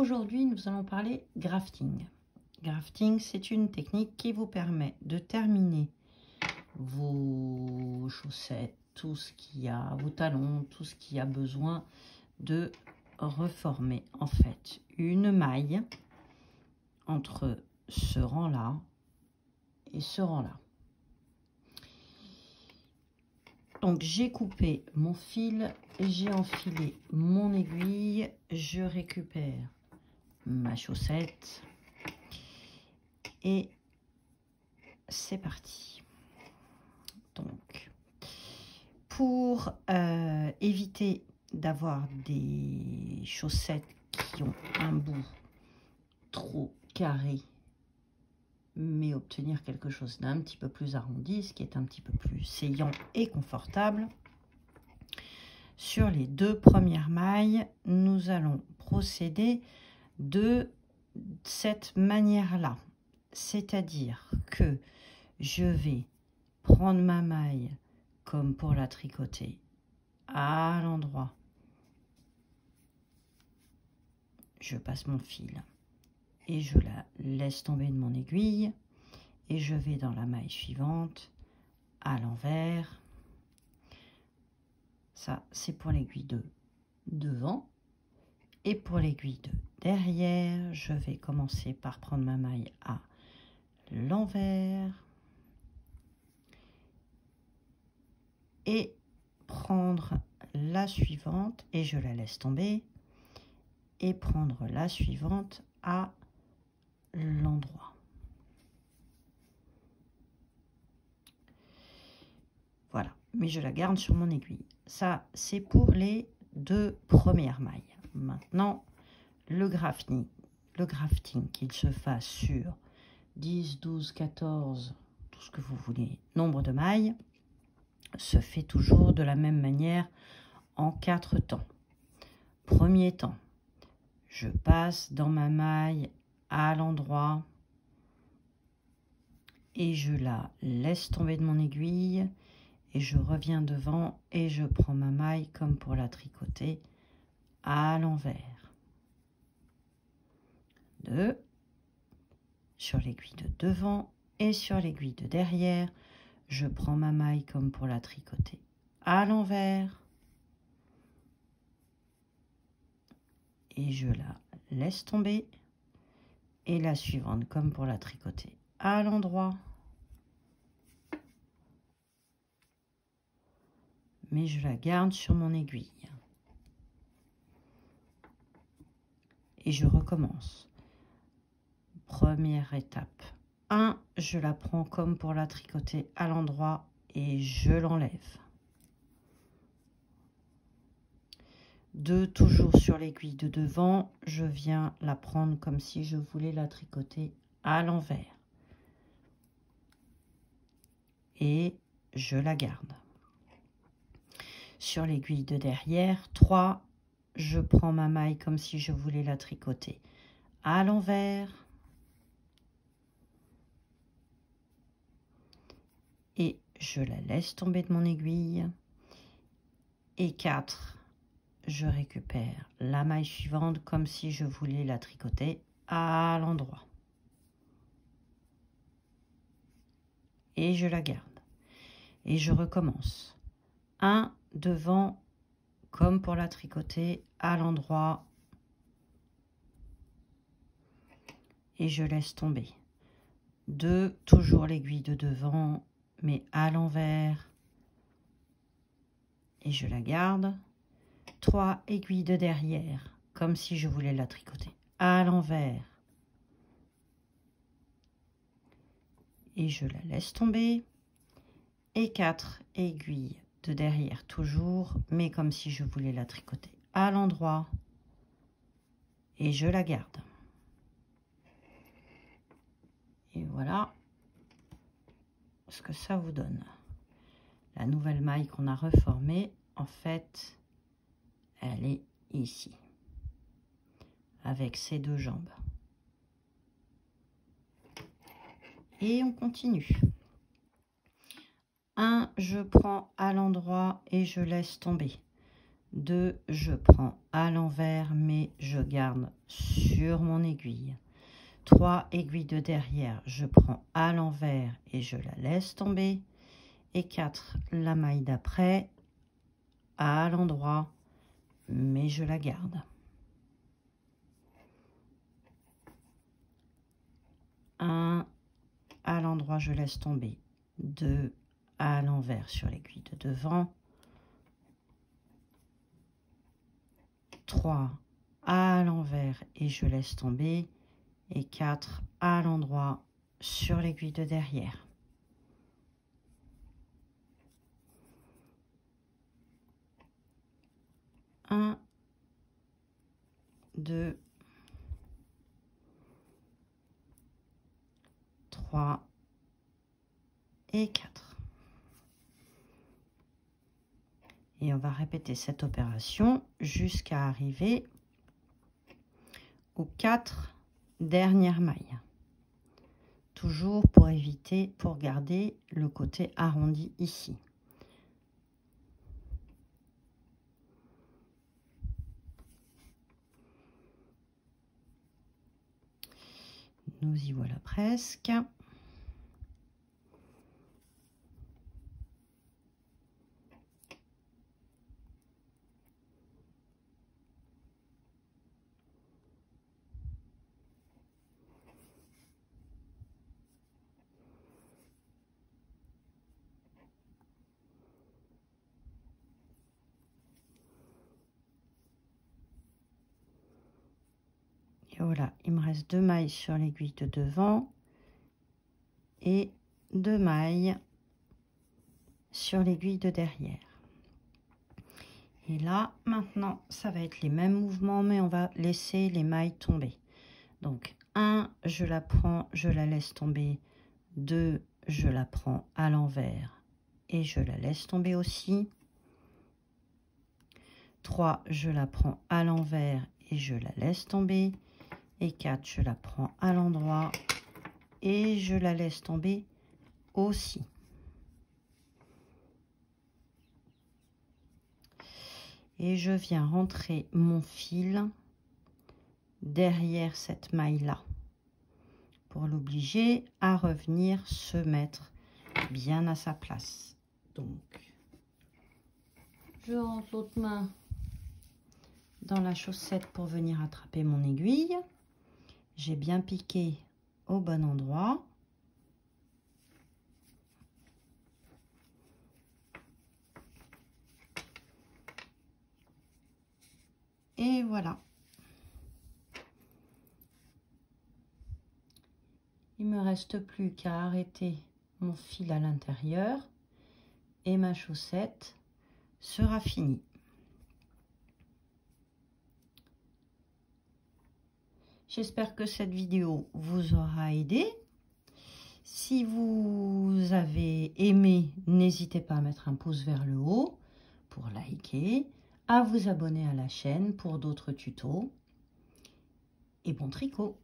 aujourd'hui, nous allons parler grafting. Grafting, c'est une technique qui vous permet de terminer vos chaussettes, tout ce qu'il y a, vos talons, tout ce qui a besoin de reformer en fait une maille entre ce rang-là et ce rang-là. Donc j'ai coupé mon fil, j'ai enfilé mon aiguille, je récupère ma chaussette et c'est parti. Donc pour éviter d'avoir des chaussettes qui ont un bout trop carré, mais obtenir quelque chose d'un petit peu plus arrondi, ce qui est un petit peu plus saillant et confortable. Sur les deux premières mailles, nous allons procéder de cette manière-là. C'est-à-dire que je vais prendre ma maille comme pour la tricoter à l'endroit. Je passe mon fil et je la laisse tomber de mon aiguille et je vais dans la maille suivante à l'envers. Ça, c'est pour l'aiguille de devant. Et pour l'aiguille de derrière, je vais commencer par prendre ma maille à l'envers et prendre la suivante et je la laisse tomber et prendre la suivante à l'endroit. Voilà, mais je la garde sur mon aiguille. Ça, c'est pour les deux premières mailles. Maintenant, le grafting, qu'il se fasse sur 10, 12, 14, tout ce que vous voulez, nombre de mailles, se fait toujours de la même manière en 4 temps. Premier temps, je passe dans ma maille à l'endroit et je la laisse tomber de mon aiguille et je reviens devant et je prends ma maille comme pour la tricoter à l'envers. 2, sur l'aiguille de devant et sur l'aiguille de derrière, je prends ma maille comme pour la tricoter à l'envers et je la laisse tomber et la suivante comme pour la tricoter à l'endroit, mais je la garde sur mon aiguille et je recommence. Première étape 1, je la prends comme pour la tricoter à l'endroit et je l'enlève. 2, toujours sur l'aiguille de devant, je viens la prendre comme si je voulais la tricoter à l'envers. Et je la garde. Sur l'aiguille de derrière, 3, je prends ma maille comme si je voulais la tricoter à l'envers. Et je la laisse tomber de mon aiguille. Et 4, je récupère la maille suivante comme si je voulais la tricoter à l'endroit. Et je la garde. Et je recommence. 1, devant, comme pour la tricoter à l'endroit. Et je laisse tomber. 2, toujours l'aiguille de devant, mais à l'envers. Et je la garde. 3, aiguille de derrière, comme si je voulais la tricoter à l'envers. Et je la laisse tomber. Et 4, aiguilles de derrière toujours, mais comme si je voulais la tricoter à l'endroit. Et je la garde. Et voilà ce que ça vous donne. La nouvelle maille qu'on a reformée, en fait, elle est ici, avec ces deux jambes. Et on continue. 1, je prends à l'endroit et je laisse tomber. 2, je prends à l'envers, mais je garde sur mon aiguille. 3, aiguille de derrière, je prends à l'envers et je la laisse tomber. Et 4, la maille d'après, à l'endroit, mais je la garde. 1, à l'endroit, je laisse tomber. 2, à l'envers sur l'aiguille de devant. 3, à l'envers et je laisse tomber. Et 4, à l'endroit sur l'aiguille de derrière. Un, 2, 3 et 4. Et on va répéter cette opération jusqu'à arriver aux 4 dernières mailles. Toujours pour éviter, pour garder le côté arrondi ici. Nous y voilà presque. Et voilà, il me reste 2 mailles sur l'aiguille de devant et 2 mailles sur l'aiguille de derrière. Et là, maintenant, ça va être les mêmes mouvements, mais on va laisser les mailles tomber. Donc, 1, je la prends, je la laisse tomber. 2, je la prends à l'envers et je la laisse tomber aussi. 3, je la prends à l'envers et je la laisse tomber. Et 4, je la prends à l'endroit et je la laisse tomber aussi. Et je viens rentrer mon fil derrière cette maille-là pour l'obliger à revenir se mettre bien à sa place. Donc, je rentre l'autre main dans la chaussette pour venir attraper mon aiguille. J'ai bien piqué au bon endroit. Et voilà. Il me reste plus qu'à arrêter mon fil à l'intérieur et ma chaussette sera finie. J'espère que cette vidéo vous aura aidé. Si vous avez aimé, n'hésitez pas à mettre un pouce vers le haut pour liker, à vous abonner à la chaîne pour d'autres tutos. Et bon tricot!